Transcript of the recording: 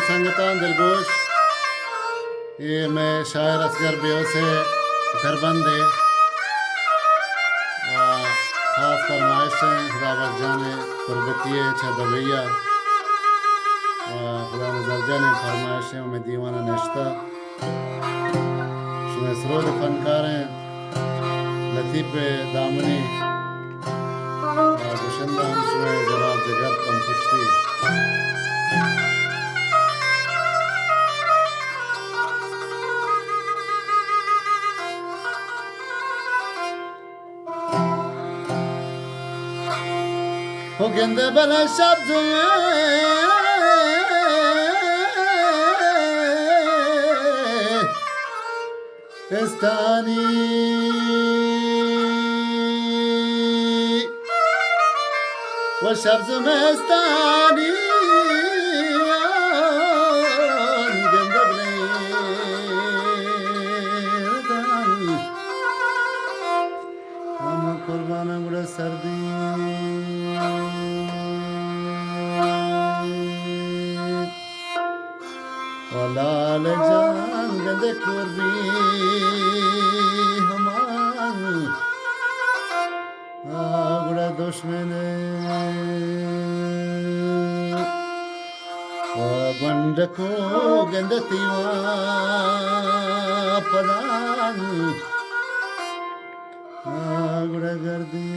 संगतान दिलगोश ये मैं शायर असगर बेओ से घरबंद है खास फरमाइशें खुदा बख्श जाने कुर्बतिये छा दवैया खुदा नजर जाने फरमाइशें में दीवाना नश्ता शुमे सरोद फनकार हैं लतीफ़ दामनी गुशंदा हम शुमे जनाब जगत कम पुश्ती हो गेंदे बला शब्द में इस्तानी वो शब्द में इस्तानी गेंदे बले हम कुर्बान गुड़ा सर्दी लाल जान गंदे कुर्बी हमान बड़ा दुश्मन बंड को गंदे तीवा पदान बड़ा गर्दी